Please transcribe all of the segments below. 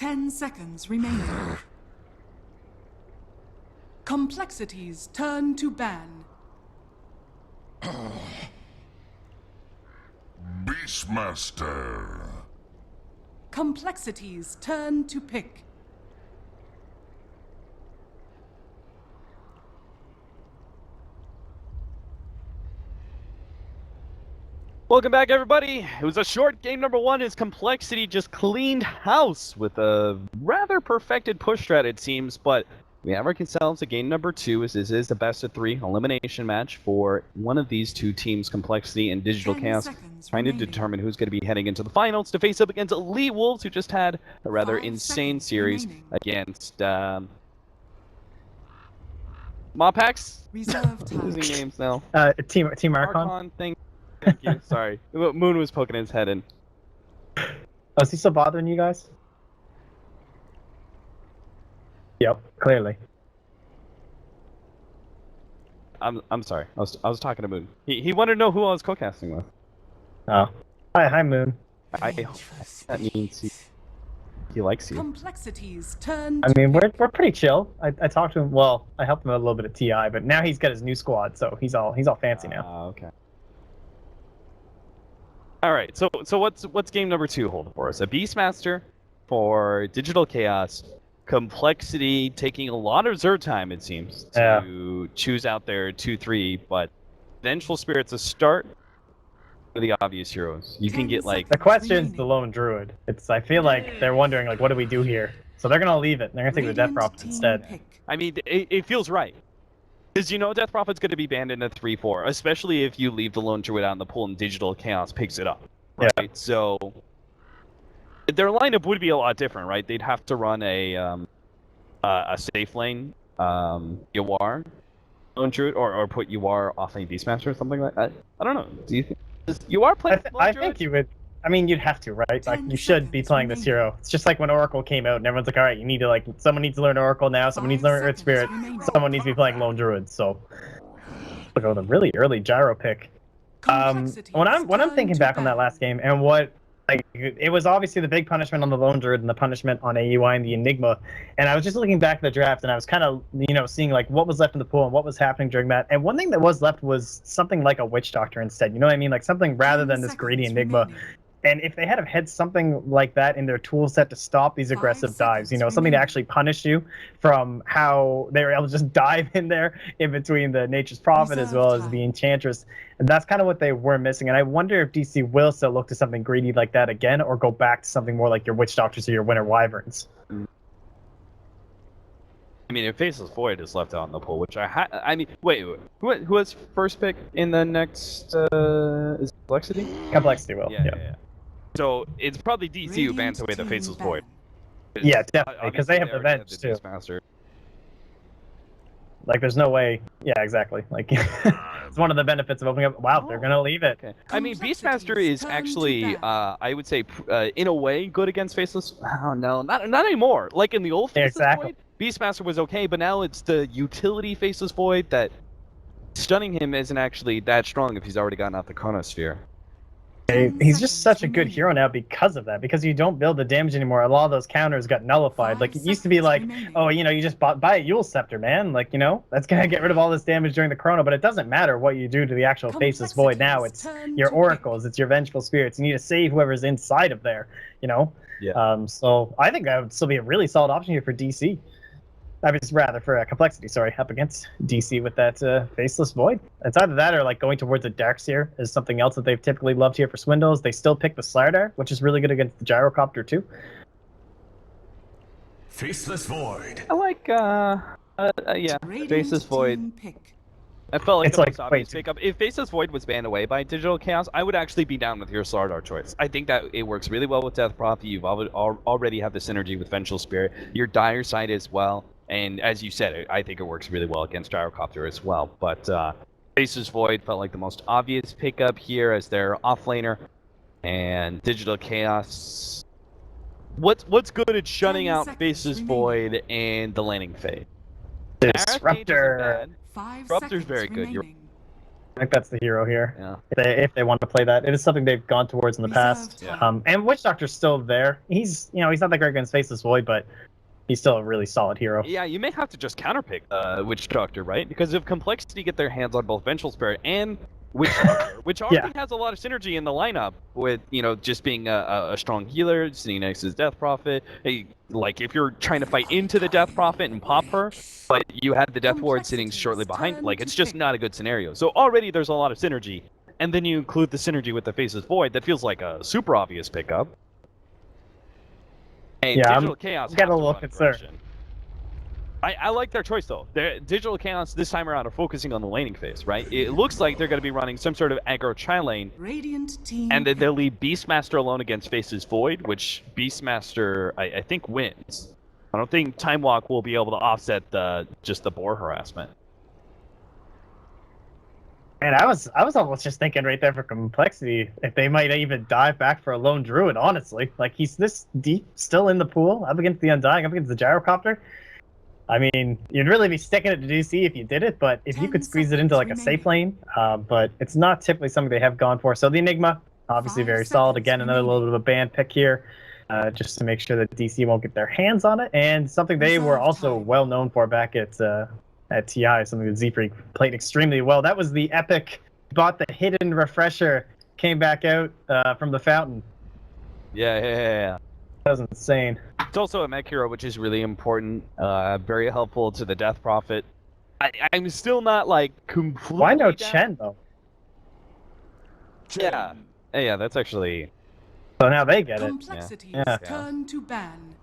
10 seconds remaining. Complexities turn to ban. Beastmaster. Complexities turn to pick. Welcome back, everybody. It was a short game. Number one is Complexity just cleaned house with a rather perfected push strat, it seems, but we have ourselves a game number two, as this is the best of three elimination match for one of these two teams, Complexity and Digital Chaos, trying to determine who's going to be heading into the finals to face up against Elite Wolves, who just had a rather insane series against Mopax. Losing names now. Team Archon. Thank you. Sorry. Moon was poking his head in. Oh, is he still bothering you guys? Yep, clearly. I'm sorry. I was talking to Moon. He wanted to know who I was co-casting with. Oh. Hi Moon. I that means he likes you. Complexities turn. I mean, we're pretty chill. I talked to him. Well, I helped him a little bit of TI, but now he's got his new squad, so he's all fancy now. Okay. All right, so what's game number two hold for us? A Beastmaster for Digital Chaos, Complexity taking a lot of Zerg time, it seems, to choose out their 2-3, but Vengeful Spirit's a start for the obvious heroes. You can get like... The question's the Lone Druid. I feel like they're wondering, like, what do we do here? So they're gonna leave it. They're gonna take the Death Prophet instead. I mean, it feels right. Because you know Death Prophet's going to be banned in a 3-4, especially if you leave the Lone Druid out in the pool and Digital Chaos picks it up, right? Yeah. So their lineup would be a lot different, right? They'd have to run a safe lane, Yawar, Lone Druid, or put Yawar off a Beastmaster or something like that. I don't know. Do you think Yawar play? I think you would. I mean, you'd have to, right? Like, you should be playing this hero. It's just like when Oracle came out, and everyone's like, all right, you need to, like, someone needs to learn Oracle now, someone needs to learn Earth Spirit, someone needs to be playing Lone Druid, so... Look at the really early gyro pick. When I'm thinking back on that last game, and what... Like, it was obviously the big punishment on the Lone Druid and the punishment on AUI and the Enigma, and I was just looking back at the draft, and I was kind of, seeing, like, what was left in the pool and what was happening during that, and one thing that was left was something like a Witch Doctor instead, you know what I mean? Like, something rather than this greedy Enigma. And if they had something like that in their tool set to stop these aggressive dives, something to actually punish you from how they were able to just dive in there in between the Nature's Prophet as well as the Enchantress. And that's kind of what they were missing. And I wonder if DC will still look to something greedy like that again, or go back to something more like your Witch Doctors or your Winter Wyverns. I mean, if Faceless Void is left out in the pool, which I mean, wait, who has first pick in the next, is Complexity? Complexity will, yeah. So it's probably DC who bans away the Faceless Void. Yeah, definitely, because they have the Venge too. Like, there's no way. Yeah, exactly. Like, it's one of the benefits of opening up. Wow, they're gonna leave it. Okay. I mean, Beastmaster is actually, I would say, in a way, good against Faceless. Oh no, not anymore. Like in the old Faceless Void, Beastmaster was okay, but now it's the utility Faceless Void that stunning him isn't actually that strong if he's already gotten out the Chronosphere. He's just such a good hero now because of that. Because you don't build the damage anymore. A lot of those counters got nullified. Like, it used to be like, oh, you just buy a Yule Scepter, man. Like, that's gonna get rid of all this damage during the Chrono. But it doesn't matter what you do to the actual Faceless Void now. It's your Oracles, it's your Vengeful Spirits. You need to save whoever's inside of there. Yeah. So I think that would still be a really solid option here for DC. I mean, rather for Complexity, sorry, up against DC with that Faceless Void. It's either that or, like, going towards a Darkseer is something else that they've typically loved here for Swindles. They still pick the Slardar, which is really good against the Gyrocopter too. Faceless Void. I like, yeah, Faceless Void. I felt like it's the most obvious pickup. If Faceless Void was banned away by Digital Chaos, I would actually be down with your Slardar choice. I think that it works really well with Death Prophet. You've already have the synergy with Vengeful Spirit. Your Dire side as well. And as you said, I think it works really well against Gyrocopter as well. But Faceless Void felt like the most obvious pickup here as their offlaner. And Digital Chaos... What's good at shutting out Faceless Void and the landing phase? Disruptor. Disruptor's very good. I think that's the hero here. Yeah. If they want to play that, it is something they've gone towards in the past. Reserved Yeah. And Witch Doctor's still there. He's he's not that great against Faceless Void, but he's still a really solid hero. Yeah, you may have to just counterpick Witch Doctor, right? Because if Complexity get their hands on both Vengeful Spirit and Witch Doctor, which already has a lot of synergy in the lineup with, just being a strong healer, sitting next to his Death Prophet. Hey, like, if you're trying to fight into the Death Prophet and pop her, but you had the Death Ward sitting shortly behind, like, it's just not a good scenario. So already there's a lot of synergy, and then you include the synergy with the Faceless Void, that feels like a super obvious pickup. And Yeah, Digital Chaos got a have to little run concerned. aggression. I like their choice, though. Digital Chaos this time around are focusing on the laning phase, right? It looks like they're going to be running some sort of aggro tri-lane, Radiant team. and then they'll leave Beastmaster alone against Faces Void, which Beastmaster, I think, wins. I don't think Time Walk will be able to offset just the boar harassment. Man, I was almost just thinking right there for Complexity if they might even dive back for a lone druid. Honestly, like he's this deep still in the pool, up against the Undying, up against the Gyrocopter. I mean, you'd really be sticking it to DC if you did it, but if you 10 could squeeze it into like a seconds safe lane, but it's not typically something they have gone for. So the Enigma, obviously 5 very solid. seconds Again, another little bit of a band pick here, just to make sure that DC won't get their hands on it, and something they were Reserve also time. well known for back at TI, something that Z-Freak played extremely well. That was the epic, bought the hidden refresher, came back out from the fountain. Yeah. That was insane. It's also a mech hero, which is really important, very helpful to the Death Prophet. I'm still not, like, completely Why no down. Chen, though? Yeah. Yeah, that's actually... So now they get it. Complexities Yeah. turn to ban.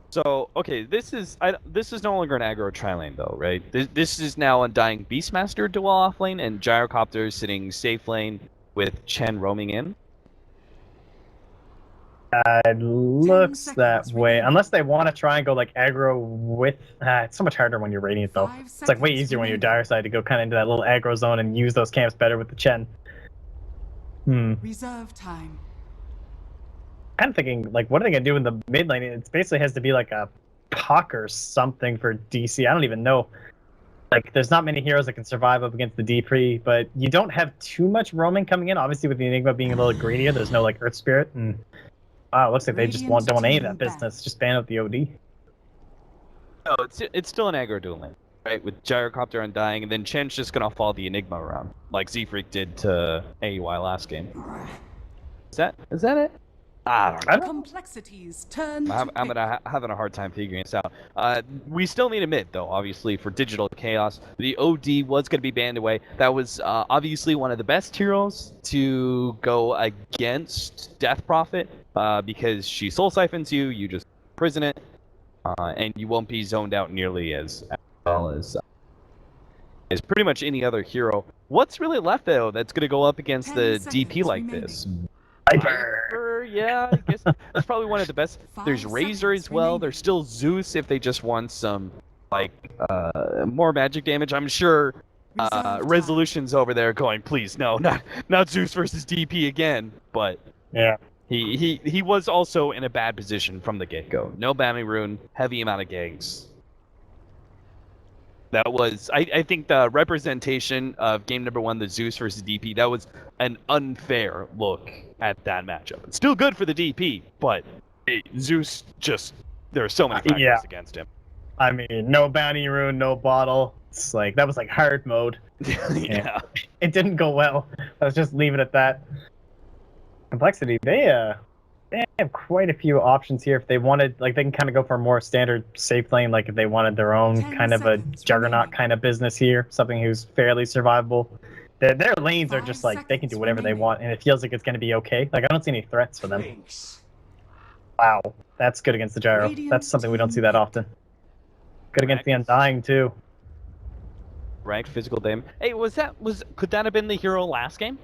So, okay, this is no longer an aggro tri-lane, though, right? This is now Undying Beastmaster dual off lane, and Gyrocopter sitting safe lane with Chen roaming in. It looks that seconds way, remaining. unless they want to try and go like aggro with. It's so much harder when you're radiant though. 5 It's like way seconds easier when you're remaining. dire side to go kind of into that little aggro zone and use those camps better with the Chen. Reserve time. Kind of thinking like, what are they gonna do in the mid lane? It basically has to be like a Puck or something for DC. I don't even know. Like, there's not many heroes that can survive up against the D-Pre, but you don't have too much roaming coming in. Obviously, with the Enigma being a little greedier, there's no like Earth Spirit, and wow, it looks like they just Radiant don't want any of that team back. business. Just ban out the OD. No, it's still an aggro dual lane, right? With Gyrocopter Undying, and then Chen's just gonna follow the Enigma around, like Z-Freak did to AUI last game. Is that it? I don't know. I don't know. Complexities turn I'm to having a hard time figuring this out. We still need a mid, though, obviously, for Digital Chaos. The OD was going to be banned away. That was obviously one of the best heroes to go against Death Prophet, because she soul siphons you, you just prison it, and you won't be zoned out nearly as well as pretty much any other hero. What's really left, though, that's going to go up against 10 the seconds DP like remaining. this? Viper. Yeah, I guess that's probably one of the best. 5 There's Razor seconds as well. remaining. There's still Zeus if they just want some, like, more magic damage. I'm sure Reserve time. Resolution's over there going, please, no, not Zeus versus DP again. But Yeah. he was also in a bad position from the get-go. No bounty rune, heavy amount of gangs. That was, I think, the representation of game number 1, the Zeus versus DP. That was an unfair look at that matchup. It's still good for the DP, but Zeus just, there are so many factors Yeah. against him. I mean, no bounty rune, no bottle. It's like, that was like hard mode. Yeah. It didn't go well. Let's just leave it at that. Complexity, they have quite a few options here. If they wanted, like, they can kind of go for a more standard safe lane, like if they wanted their own 10 kind of a seconds juggernaut remaining. kind of business here, something who's fairly survivable. Their lanes are 5 just like, they can do seconds whatever they remaining. want, and it feels like it's going to be okay. Like, I don't see any threats for them. Wow, that's good against the gyro. Radiant That's something we don't team see that back. often. Good against the Undying, too. Ranked physical damage. Hey, could that have been the hero last game?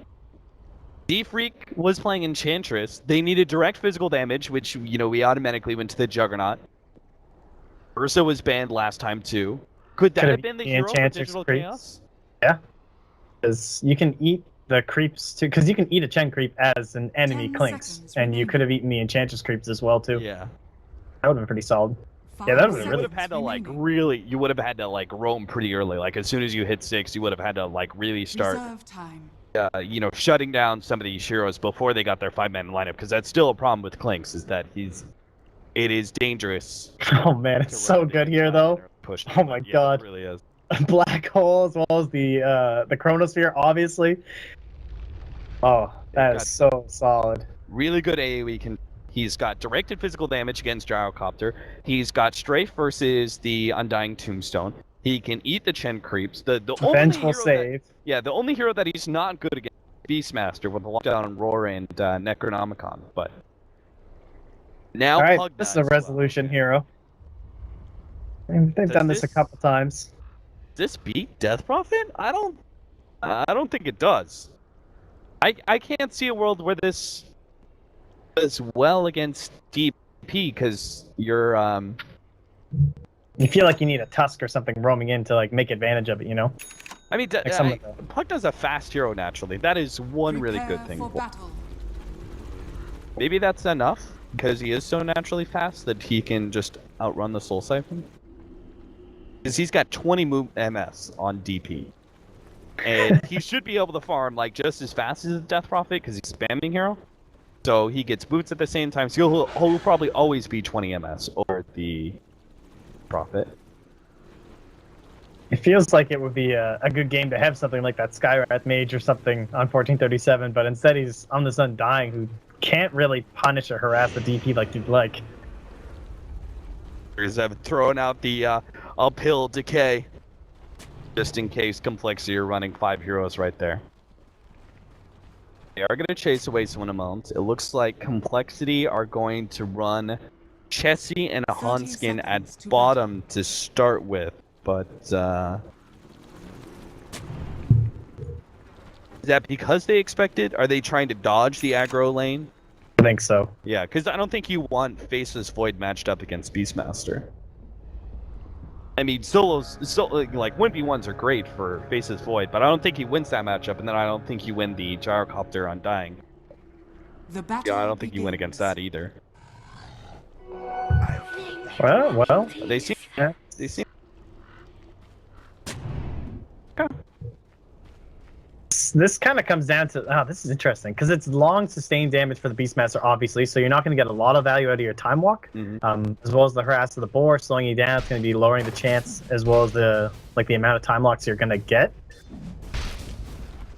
D-Freak was playing Enchantress. They needed direct physical damage, which, we automatically went to the Juggernaut. Ursa was banned last time, too. Could that Could have have been the been hero for Enchantress Digital creeps. Chaos? Yeah. Because you can eat the creeps, too. Because you can eat a Chen creep as an enemy 10 clinks. seconds And you remaining. could have eaten the Enchantress creeps as well, too. Yeah. That would have been pretty solid. Yeah, that would've You really- would have had to you would have had to roam pretty early. Like as soon as you hit 6, you would have had to really start, Reserve time. shutting down some of these heroes before they got their 5-man lineup. Because that's still a problem with Clinks, is that it is dangerous. Oh man, it's so good here though. Push. Oh my God. It really is. Black hole as well as the chronosphere, obviously. Oh, that is so solid. Really good AoE. He's got directed physical damage against Gyrocopter. He's got strafe versus the Undying Tombstone. He can eat the Chen creeps. The only Vengeful hero save. the only hero that he's not good against is Beastmaster with Lockdown, Roar, and Necronomicon. But now, All right, Pugna this is a as well. resolution hero. They've done this a couple times. Does this beat Death Prophet? I don't think it does. I can't see a world where this does well against DP because you're You feel like you need a Tusk or something roaming in to make advantage of it, you know? I mean, Like some of the- Pugna's a fast hero naturally. That is one really good Prepare thing. for battle. Maybe that's enough because he is so naturally fast that he can just outrun the Soul Siphon. Because he's got 20 MS on DP. And he should be able to farm just as fast as the Death Prophet because he's spamming hero. So he gets boots at the same time. So he'll probably always be 20 MS over the Prophet. It feels like it would be a good game to have something like that Skywrath Mage or something on 1437, but instead he's on this Undying who can't really punish or harass the DP like you'd like. He's throwing out the uphill decay. Just in case Complexity are running 5 heroes right there. They are going to chase away someone amount. It looks like Complexity are going to run Chessie and a 30 Hanskin at seconds to bottom to start with, but is that because they expected? Are they trying to dodge the aggro lane? I think so. Yeah, because I don't think you want Faceless Void matched up against Beastmaster. I mean, solos, 1v1s are great for Faceless Void, but I don't think he wins that matchup, and then I don't think you win the Gyrocopter Undying. The battle Yeah, I don't think you win against begins. that either. Well. They seem. Yeah. They seem. This kind of comes down to this is interesting because it's long sustained damage for the Beastmaster, obviously, so you're not going to get a lot of value out of your time walk, as well as the harass of the boar slowing you down. It's going to be lowering the chance as well as the amount of time locks you're going to get.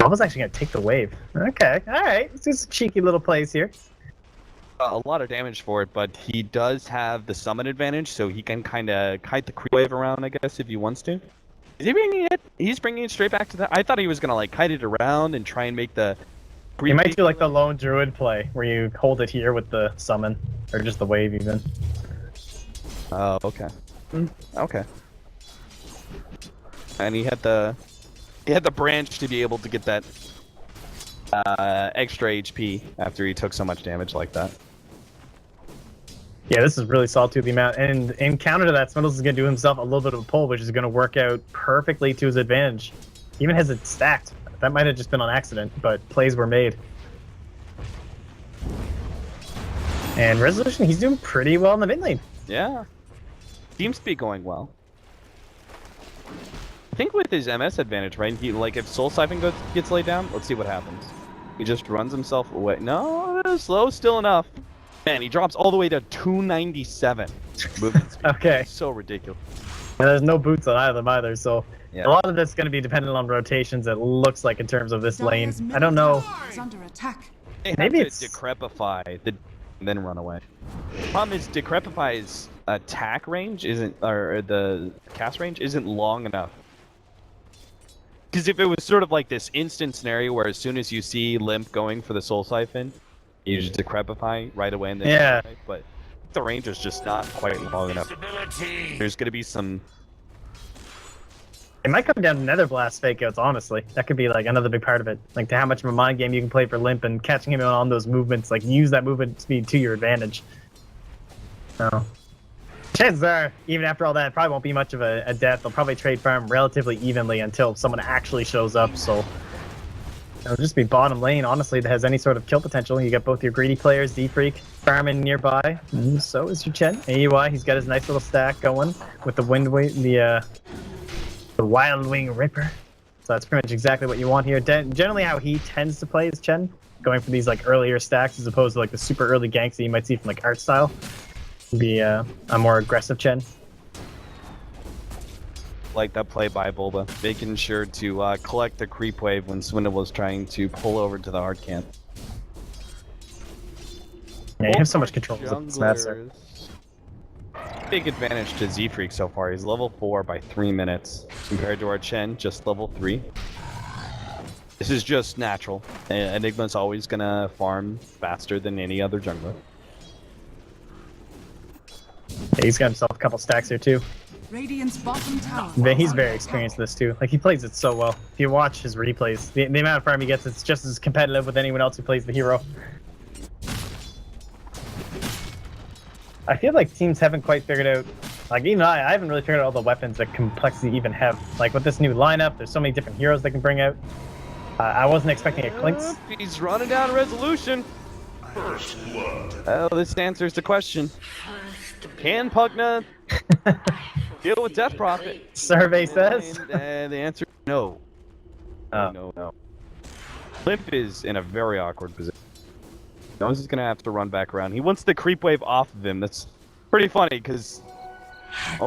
I was actually going to take the wave. Okay, all right, let's do some cheeky little plays here. A lot of damage for it, but he does have the summon advantage, so he can kind of kite the creep wave around, I guess, if he wants to. Is he bringing it? He's bringing it straight back to that. I thought he was gonna kite it around and try and make the. You might do the lone druid play where you hold it here with the summon, or just the wave even. Oh, okay. Okay. And he had the branch to be able to get that extra HP after he took so much damage like that. Yeah, this is really solid to the amount. And in counter to that, Smiddles is going to do himself a little bit of a pull, which is going to work out perfectly to his advantage. He even has it stacked. That might have just been on accident, but plays were made. And Resolution, he's doing pretty well in the mid lane. Yeah. Seems to be going well. I think with his MS advantage, right? He if Soul Siphon gets laid down, let's see what happens. He just runs himself away. No, slow still enough. Man, he drops all the way to 297 movement speed. Okay. So ridiculous. And there's no boots on either of them either, so Yeah. a lot of this is going to be dependent on rotations, it looks like, in terms of this lane. Dyer's I don't know. middle tower is under attack. They have Maybe to it's- decrepify and then run away. Problem is, decrepify's attack range or the cast range isn't long enough. Because if it was sort of like this instant scenario where as soon as you see Limp going for the Soul Siphon, you just decrepify right away and then Yeah. but the range is just not quite long enough. Visibility. There's gonna be some. It might come down to Nether Blast fake outs, honestly. That could be another big part of it. To how much of a mind game you can play for Limp and catching him on those movements, use that movement speed to your advantage. So, chances are, even after all that, it probably won't be much of a death. They'll probably trade farm relatively evenly until someone actually shows up, so It'll just be bottom lane, honestly, that has any sort of kill potential. You got both your greedy players, Z-Freak, farming nearby. And so is your Chen. AUI, he's got his nice little stack going with the the Wild Wing Ripper. So that's pretty much exactly what you want here. Generally how he tends to play is Chen, going for these like earlier stacks as opposed to like the super early ganks that you might see from like art style. Would be a more aggressive Chen. Like that play by Bulba, making sure to collect the creep wave when Swindle was trying to pull over to the hard camp. Yeah, you have so much control with this master. Big advantage to Z-Freak so far. He's level 4 by 3 minutes compared to our Chen, just level 3. This is just natural. Enigma's always gonna farm faster than any other jungler. Yeah, he's got himself a couple stacks here too. Radiant's bottom tower. He's very experienced in this too. Like he plays it so well. If you watch his replays, the amount of farm he gets, it's just as competitive with anyone else who plays the hero. I feel like teams haven't quite figured out, like even I haven't really figured out all the weapons that Complexity even have. Like with this new lineup, there's so many different heroes they can bring out. I wasn't expecting a Clinks. He's running down Resolution. Oh, this answers the question. Can Pugna deal with Death Prophet? Survey says. And the answer is no. No. Limp is in a very awkward position. Knows he's gonna have to run back around. He wants the creep wave off of him. That's pretty funny because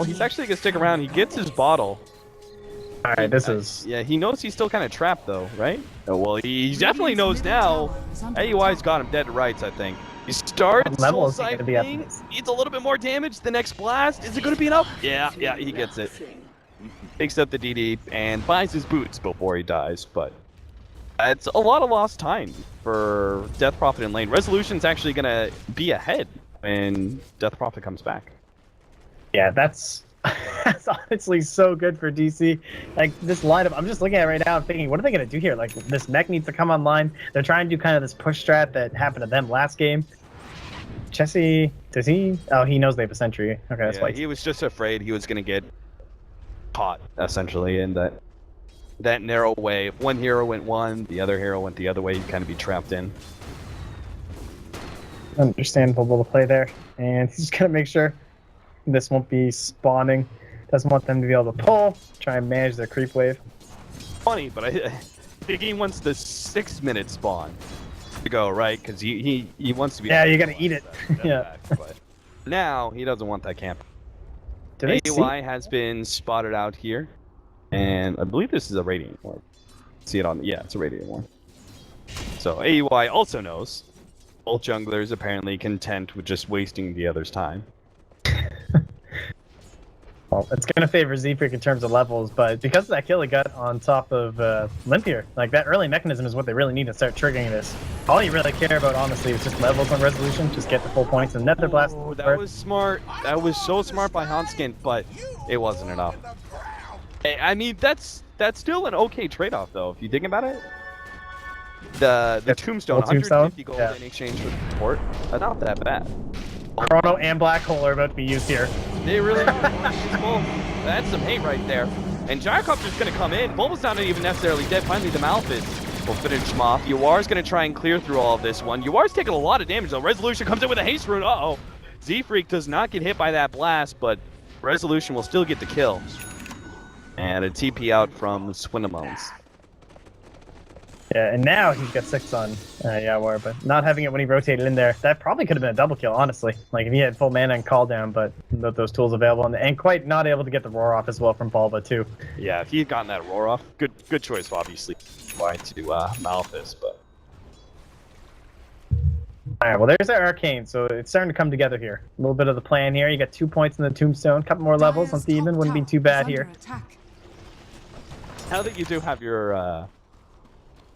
he's actually gonna stick around. He gets his bottle. All right, this is. Yeah, he knows he's still kind of trapped though, right? Oh, well, he definitely knows now. AUI's got him dead to rights, I think. He starts soul siphoning. Needs a little bit more damage. The next blast, is it gonna be enough? Yeah, he gets it. Picks up the DD and buys his boots before he dies, but it's a lot of lost time for Death Prophet in lane. Resolution's actually gonna be ahead when Death Prophet comes back. Yeah, that's honestly so good for DC. Like this lineup, I'm just looking at it right now. I'm thinking, what are they gonna do here? Like this mech needs to come online. They're trying to do kind of this push strat that happened to them last game. Chessie, does he? Oh, he knows they have a sentry. Okay, that's why. He was just afraid he was gonna get caught essentially in that narrow way. If one hero went one, the other hero went the other way, you'd kind of be trapped in. Understandable to play there. And he's just gonna make sure this won't be spawning. Doesn't want them to be able to pull. Try and manage their creep wave. Funny, but I think he wants the 6-minute spawn to go, right? Because he wants to be... Yeah, you gotta eat it. Yeah. But now, he doesn't want that camp. AUI has been spotted out here. And I believe this is a Radiant Orb. See it on... Yeah, it's a Radiant Orb. So AUI also knows both junglers apparently content with just wasting the other's time. Well, it's going to favor Z-Freak in terms of levels, but because of that kill he got on top of Limp here, like that early mechanism is what they really need to start triggering this. All you really care about, honestly, is just levels on Resolution, just get the full points and Nether Blast. Oh, that was smart. That was so smart by Hanskin, but it wasn't enough. I mean, that's still an okay trade-off, though, if you think about it. The Tombstone, 150 gold in exchange for support, not that bad. Chrono and Black Hole are about to be used here. They really That's some hate right there. And Gyrocopter's going to come in. Bulba's not even necessarily dead. Finally, the Malphite will finish him off. Yuar's going to try and clear through all of this one. Yuar's taking a lot of damage, though. Resolution comes in with a haste rune. Uh-oh. Z-Freak does not get hit by that blast, but Resolution will still get the kill. And a TP out from Swindamones. Yeah, and now he's got 6 on Yawar, but not having it when he rotated in there, that probably could have been a double kill, honestly. Like, if he had full mana and call down, but those tools available, and quite not able to get the roar off as well from Bulba, too. Yeah, if he had gotten that roar off, good choice, obviously, why to Malphite, but... Alright, well, there's our Arcane, so it's starting to come together here. A little bit of the plan here. You got 2 points in the Tombstone, a couple more levels on Thieving, wouldn't be too bad here. Now that you do have your,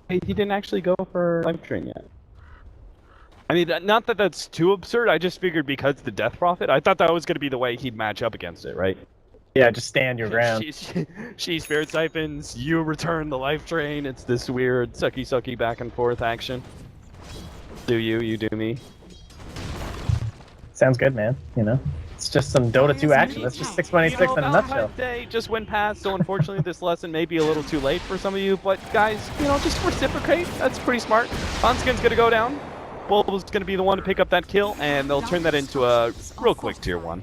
he didn't actually go for Life Drain yet. I mean, not that that's too absurd, I just figured because the Death Prophet, I thought that was going to be the way he'd match up against it, right? Yeah, just stand your ground. She Spirit Siphons, you return the Life Drain, it's this weird sucky back and forth action. Do you do me. Sounds good, man, you know? It's just some Dota 2 action. That's just 6.86 in a nutshell. Day just went past, so unfortunately this lesson may be a little too late for some of you, but guys, just reciprocate. That's pretty smart. Onskin's gonna go down. Bulb's gonna be the one to pick up that kill, and they'll turn that into a real quick tier 1.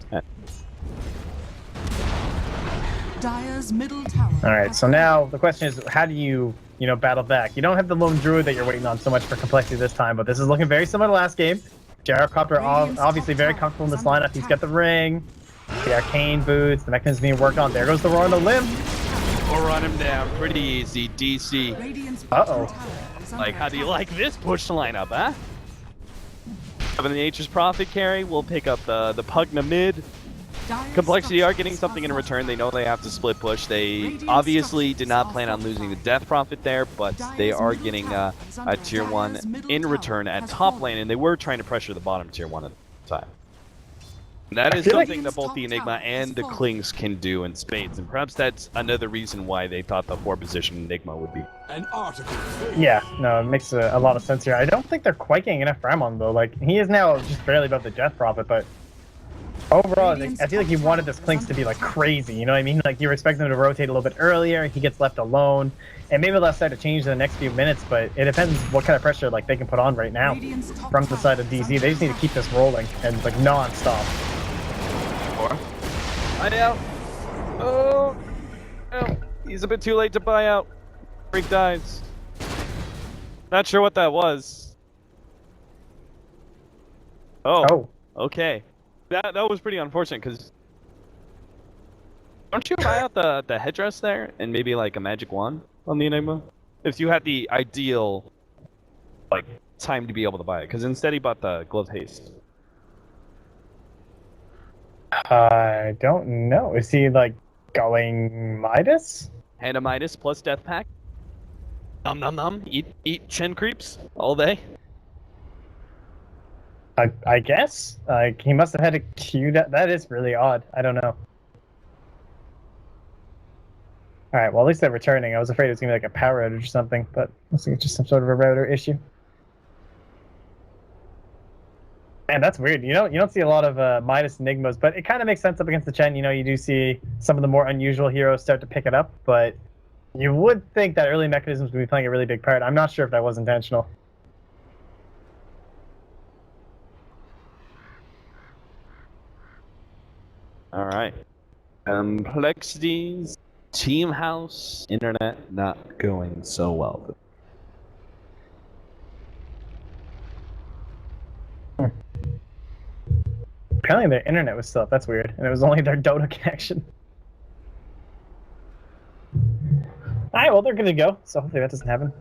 Dire's middle tower. Alright, so now the question is, how do you, battle back? You don't have the lone druid that you're waiting on so much for complexity this time, but this is looking very similar to last game. Gyrocopter obviously very comfortable in this lineup. He's got the ring, the arcane boots, the mechanism being worked on. There goes the roar on the limb. We'll run him down pretty easy, DC. Uh-oh. Like, how do you like this push lineup, huh? Having the Nature's Prophet carry, we'll pick up the Pugna mid. Complexity are getting something in return. They know they have to split push. They obviously did not plan on losing the Death Prophet there, but they are getting a tier 1 in return at top lane, and they were trying to pressure the bottom tier 1 at the time. And that is something that both the Enigma and the Klings can do in spades, and perhaps that's another reason why they thought the 4-position Enigma would be. Yeah, no, it makes a lot of sense here. I don't think they're quite getting enough from him, though. Like, he is now just barely above the Death Prophet, but overall, I feel like he wanted this Klinks to be like crazy, you know what I mean? Like you were expecting him to rotate a little bit earlier, he gets left alone, and maybe they'll start to change in the next few minutes, but it depends what kind of pressure like they can put on right now from the side of DC. They just need to keep this rolling and like non-stop. Buy out. Oh, he's a bit too late to buy out. Freak dies. Not sure what that was. Oh. Okay. That was pretty unfortunate, because don't you buy out the headdress there and maybe like a magic wand on the Enigma? If you had the ideal like time to be able to buy it, because instead he bought the glove haste. I don't know. Is he like going Midas? Hand a Midas plus death pack. Nom nom nom. Eat chin creeps all day. I guess. Like he must have had a queue. That is really odd. I don't know. Alright, well at least they're returning. I was afraid it was gonna be like a power outage or something, but looks like it's just some sort of a router issue. Man, that's weird. You don't see a lot of Midas Enigmas, but it kind of makes sense up against the Chen. You do see some of the more unusual heroes start to pick it up, but you would think that early mechanisms would be playing a really big part. I'm not sure if that was intentional. All right. Complexities, team house, internet not going so well. Apparently their internet was still up. That's weird. And it was only their Dota connection. Alright, well they're good to go. So hopefully that doesn't happen.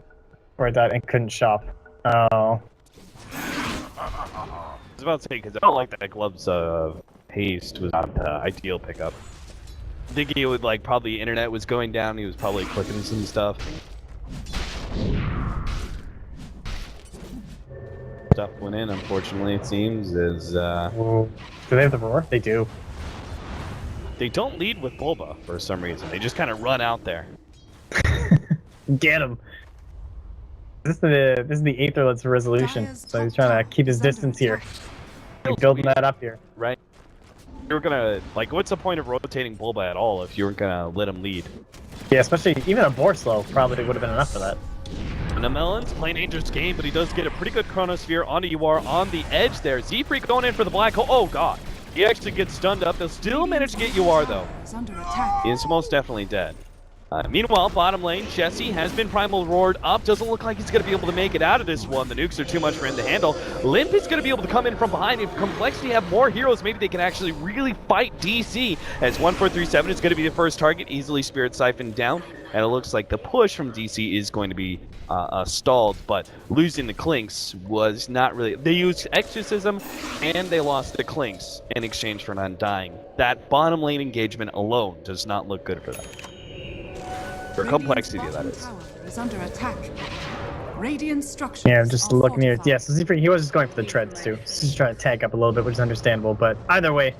Or I died and couldn't shop. Oh. I was about to say, because I don't like that gloves haste was not the ideal pickup. I think he would probably internet was going down, he was probably clicking some stuff. Stuff went in, unfortunately, it seems, is Do they have the roar? They do. They don't lead with Bulba for some reason. They just kind of run out there. Get him. This is the Aetherlet's resolution, so he's trying to keep his distance here. Building that up here. Right. You were gonna what's the point of rotating Bulba at all if you weren't gonna let him lead? Yeah, especially even a Borslow probably would have been enough for that. And the Melon's playing dangerous game, but he does get a pretty good Chronosphere onto UR on the edge there. Z-Freak going in for the black hole. Oh god. He actually gets stunned up. They'll still manage to get UR though. He is most definitely dead. Meanwhile, bottom lane, Jesse has been primal roared up. Doesn't look like he's going to be able to make it out of this one. The nukes are too much for him to handle. Limp is going to be able to come in from behind. If Complexity have more heroes, maybe they can actually really fight DC. As 1437 is going to be the first target, easily Spirit siphoned down. And it looks like the push from DC is going to be stalled, but losing the Klinks was not really... They used Exorcism, and they lost the Klinks in exchange for not dying. That bottom lane engagement alone does not look good for them. For Complexity, that is. Under attack. Radiant structures. Yeah, I'm just looking here. Yeah, so he was just going for the treads too. He's just trying to tank up a little bit, which is understandable. But either way,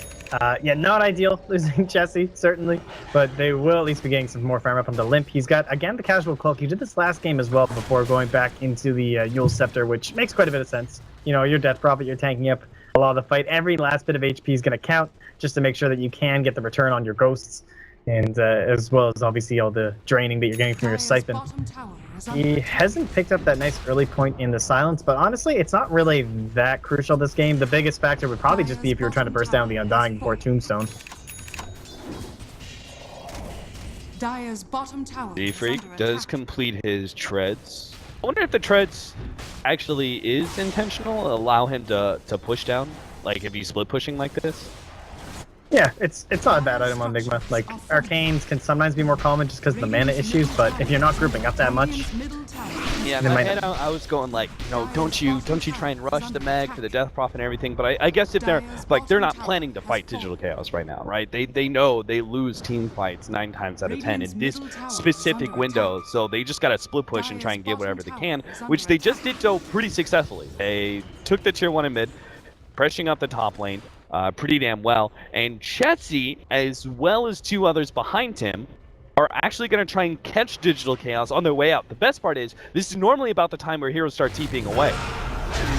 yeah, not ideal losing Jesse, certainly. But they will at least be getting some more farm up on the Limp. He's got, again, the Casual Cloak. He did this last game as well before going back into the Yule Scepter, which makes quite a bit of sense. Your Death Prophet, you're tanking up a lot of the fight. Every last bit of HP is going to count. just to make sure that you can get the return on your ghosts, and as well as obviously all the draining that you're getting from your Dire's siphon. bottom tower is under He attack. hasn't picked up that nice early point in the silence, but honestly, it's not really that crucial this game. The biggest factor would probably just be if you were trying to burst down the Undying before Tombstone. Dire's bottom tower is Freak under does attack. complete his treads. I wonder if the treads actually is intentional, allow him to push down, like if he's split pushing like this. Yeah, it's not a bad item on Enigma. Like, Arcanes can sometimes be more common just because of the mana issues, but if you're not grouping up that much, Radiant's middle tower Yeah, in They my might head I was going like, you know, don't you try and rush the mag for the Death Prophet and everything, but I guess if they're not planning to fight Digital Chaos right now, right? They know they lose team fights 9 times out of 10 in this specific window, so they just gotta split push and try and get whatever they can, which they just did so pretty successfully. They took the tier 1 in mid, pressuring up the top lane pretty damn well, and Chetzy, as well as 2 others behind him, are actually going to try and catch Digital Chaos on their way out. The best part is, this is normally about the time where heroes start TPing away.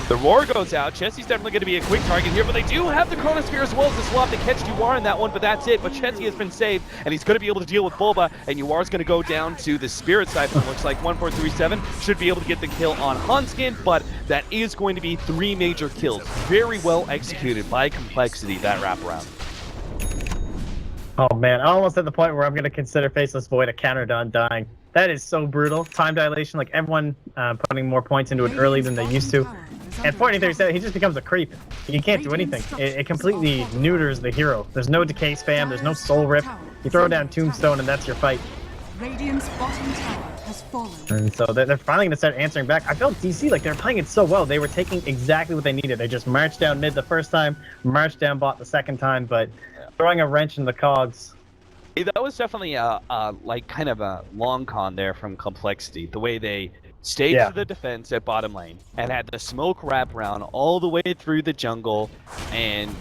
The Roar goes out. Chetsy's definitely going to be a quick target here, but they do have the Chronosphere as well as the swap to catch Uar in that one, but that's it. But Chetsy has been saved, and he's going to be able to deal with Bulba, and Uar's going to go down to the Spirit Siphon. Looks like 1437 should be able to get the kill on Hanskin, but that is going to be 3 major kills. Very well executed by Complexity, that wraparound. oh man, I'm almost at the point where I'm going to consider Faceless Void a counter to Undying. That is so brutal. Time dilation, like everyone putting more points into it early than they used to. At 1437, he just becomes a creep. He can't do anything. It completely neuters the hero. There's no decay spam, there's no soul rip. You throw down Tombstone and that's your fight. Radiant's bottom tower has fallen. And so they're finally going to start answering back. I felt DC, like they're playing it so well. They were taking exactly what they needed. They just marched down mid the first time, marched down bot the second time, but throwing a wrench in the cogs. That was definitely like kind of a long con there from Complexity. The way they staged the defense at bottom lane and had the smoke wrap around all the way through the jungle, and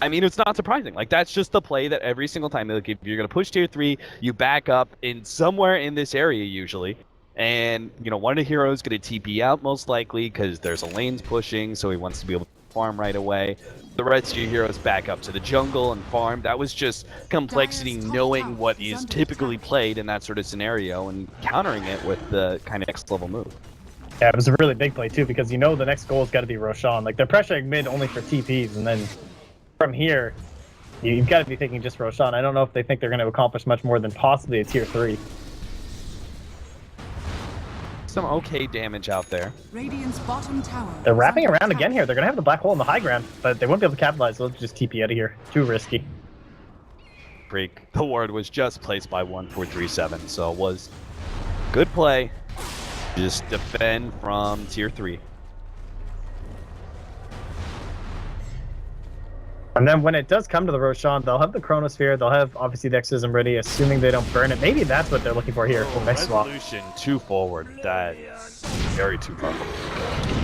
I mean, it's not surprising. Like, that's just the play that every single time, like, if you're going to push tier 3, you back up in somewhere in this area usually. And, you know, one of the heroes going to TP out most likely because there's a lane's pushing, so he wants to be able to farm right away. The rest of your heroes back up to the jungle and farm. That was just Complexity knowing what is typically played in that sort of scenario and countering it with the kind of next level move. Yeah, it was a really big play too, because you know the next goal has got to be Roshan. Like, they're pressuring mid only for TPs, and then from here, you've got to be thinking just Roshan. I don't know if they think they're going to accomplish much more than possibly a tier 3. Some okay damage out there. Radiant's bottom tower. They're is wrapping under around attack. again here. They're going to have the black hole in the high ground, but they won't be able to capitalize. They'll just TP out of here. Too risky. Freak. The ward was just placed by 1437, so it was good play. Just defend from tier 3. And then when it does come to the Roshan, they'll have the Chronosphere. They'll have, obviously, the Exorcism ready, assuming they don't burn it. Maybe that's what they're looking for here for the next swap. Resolution 2 forward. That very too far.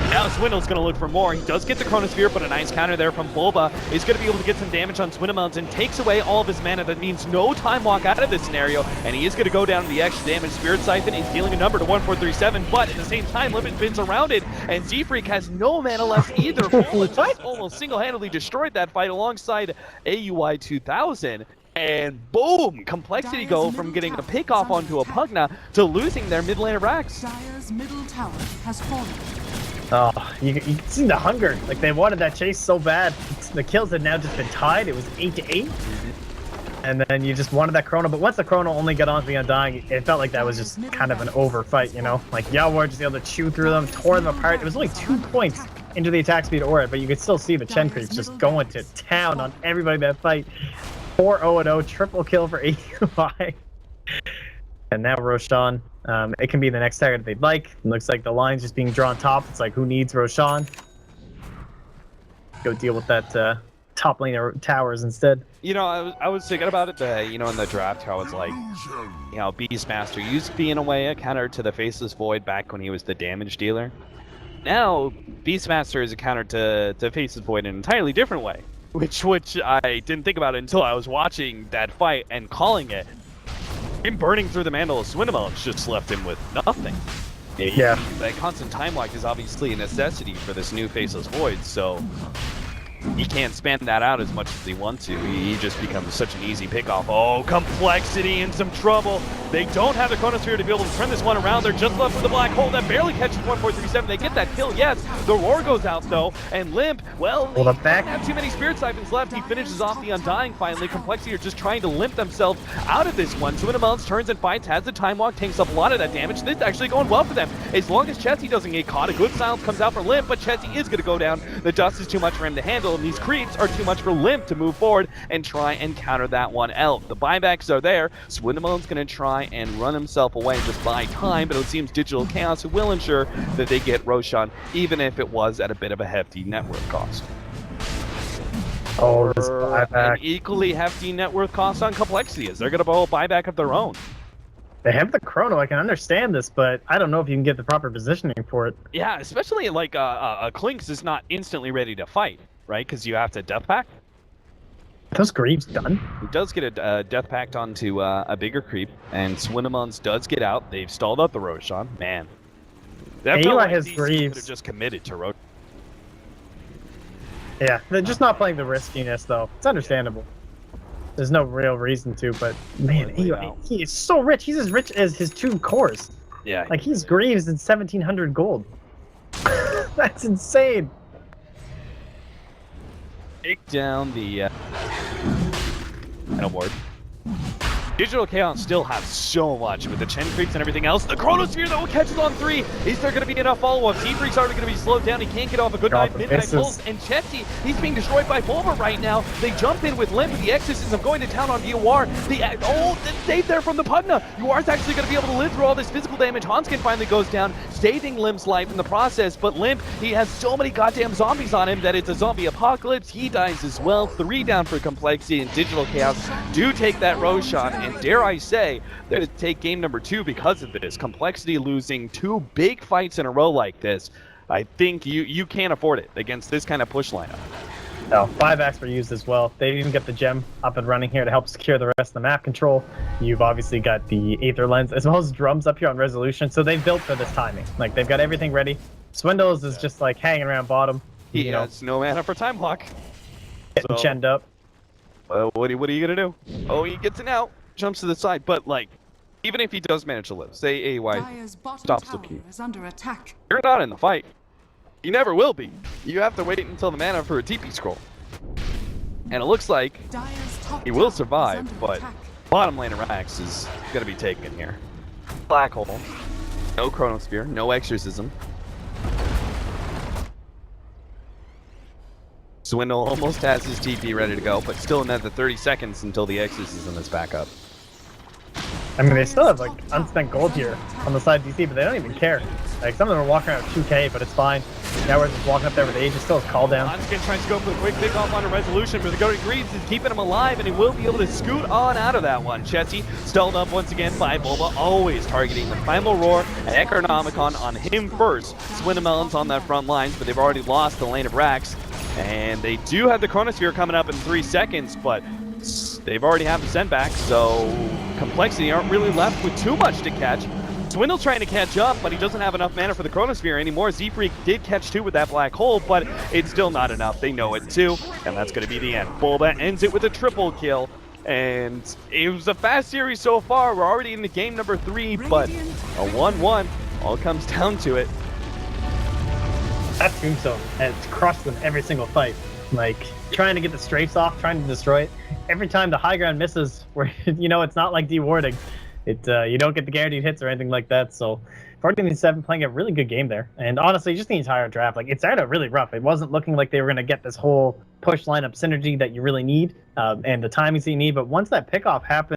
Now Swindle's going to look for more. He does get the Chronosphere, but a nice counter there from Bulba. He's going to be able to get some damage on Swindlemounts and takes away all of his mana. That means no time walk out of this scenario, and he is going to go down to the extra damage. Spirit Siphon is dealing a number to 1437, but at the same time, Limit Bin's surrounded, and Z-Freak has no mana left either. Bulba just almost single-handedly destroyed that fight alongside AUI 2000. And boom! Complexity go from getting a pick off onto a Pugna to losing their mid laner Rax. Dire's middle tower has fallen. Oh, you can see the hunger. Like, they wanted that chase so bad. The kills had now just been tied. It was 8-8. And then you just wanted that Chrono. But once the Chrono only got onto the Undying, it felt like that was just kind of an over fight, you know? Like, Yawar just able to chew through them, tore them apart. It was only 2 points into the attack speed aura, but you could still see the Chen creeps just going to town on everybody in that fight. 4-0-0, triple kill for AUI. And now Roshan. It can be the next target they'd like. It looks like the line's just being drawn top. It's like, who needs Roshan? Go deal with that top lane towers instead. You know, I was thinking about it, you know, in the draft, how it's like, you know, Beastmaster used to be in a way a counter to the Faceless Void back when he was the damage dealer. Now, Beastmaster is a counter to Faceless Void in an entirely different way, which I didn't think about until I was watching that fight and calling it. Him burning through the mantle of Swindlemounts just left him with nothing. Yeah. That constant time walk is obviously a necessity for this new Faceless Void, so he can't span that out as much as he wants to. He just becomes such an easy pickoff. Oh, Complexity in some trouble. They don't have the Chronosphere to be able to turn this one around. They're just left with the black hole that barely catches 1.37. They get that kill, yes. The roar goes out though, and Limp, well, he doesn't have too many Spirit Siphons left. He finishes off the Undying finally. Complexity are just trying to limp themselves out of this one. Swindamelons turns and fights, has the Time Walk, takes up a lot of that damage. This is actually going well for them. As long as Chesty doesn't get caught, a good silence comes out for Limp, but Chesty is going to go down. The dust is too much for him to handle, and these creeps are too much for Limp to move forward and try and counter that one out. The buybacks are there. Swindamelon's going to try and run himself away and just buy time, but it seems Digital Chaos will ensure that they get Roshan, even if it was at a bit of a hefty net worth cost. Oh, this buyback. An equally hefty net worth cost on Complexity, as they're going to blow a buyback of their own. They have the chrono, I can understand this, but I don't know if you can get the proper positioning for it. Yeah, especially like a Clinks is not instantly ready to fight, right? Because you have to death pack. Are those Greaves done? He does get a death pact onto a bigger creep, and Swindamelons does get out. They've stalled out the Roshan. Man. That felt Eli like has DC Greaves. could have just committed to Roshan. Yeah, they're just not playing the riskiness, though. It's understandable. There's no real reason to, but man, Eli, he is so rich. He's as rich as his 2 cores. Yeah. Like, he's Greaves and 1,700 gold. That's insane. Take down the final board. Digital Chaos still have so much with the Chen creeps and everything else. The Chronosphere, though, catches on 3. Is there going to be enough follow-up? Z-Freak's already going to be slowed down. He can't get off a good midnight pulse. And Chesty, he's being destroyed by Bulba right now. They jump in with Limp. The Exorcism going to town on UR. The save there from the Pugna. UR's actually going to be able to live through all this physical damage. Hanskin finally goes down, saving Limp's life in the process. But Limp, he has so many goddamn zombies on him that it's a zombie apocalypse. He dies as well. 3 down for Complexity, and Digital Chaos do take that Roshan. And dare I say, they're going to take game number 2 because of this. Complexity losing 2 big fights in a row like this. I think you can't afford it against this kind of push lineup. No, buybacks were used as well. They even get the gem up and running here to help secure the rest of the map control. You've obviously got the Aether Lens as well as drums up here on Resolution, so they've built for this timing. Like, they've got everything ready. Swindles is just like hanging around bottom. He has no mana for time block. Getting chenned up. Well, what are you gonna do? Oh, he gets it out, jumps to the side, but like, even if he does manage to live, say AY Dyer's bottom stops the tower key, is under attack. you're not in the fight. You never will be. You have to wait until the mana for a TP scroll. And it looks like Dyer's top he will tower is survive, under but attack. bottom lane of Rax is gonna be taken here. Black hole, no Chronosphere, no Exorcism. Swindle almost has his TP ready to go, but still another 30 seconds until the Exorcism is back up. I mean, they still have, like, unspent gold here on the side of DC, but they don't even care. Like, some of them are walking around with 2k, but it's fine. Now we're just walking up there with Aegis, still has call down. Hanskin tries to go for the quick pick off on a Resolution, but the Goated Greaves is keeping him alive, and he will be able to scoot on out of that one. Chesty stalled up once again by Bulba, always targeting the Primal Roar and Economicon on him first. Swindamelons on that front lines, but they've already lost the lane of Rax. And they do have the Chronosphere coming up in 3 seconds, but they've already have the send back, so Complexity aren't really left with too much to catch. Swindle's trying to catch up, but he doesn't have enough mana for the Chronosphere anymore. Z-Freak did catch 2 with that black hole, but it's still not enough. They know it too, and that's going to be the end. Bulba ends it with a triple kill, and it was a fast series so far. We're already into game number 3, but a 1-1 all comes down to it. That Tombstone has crushed them every single fight. Like, trying to get the strafes off, trying to destroy it. Every time the high ground misses, where, you know, it's not like dewarding. You don't get the guaranteed hits or anything like that, so 14-7 playing a really good game there. And honestly, just the entire draft, like, it started out really rough. It wasn't looking like they were going to get this whole push lineup synergy that you really need, and the timings that you need, but once that pickoff happened,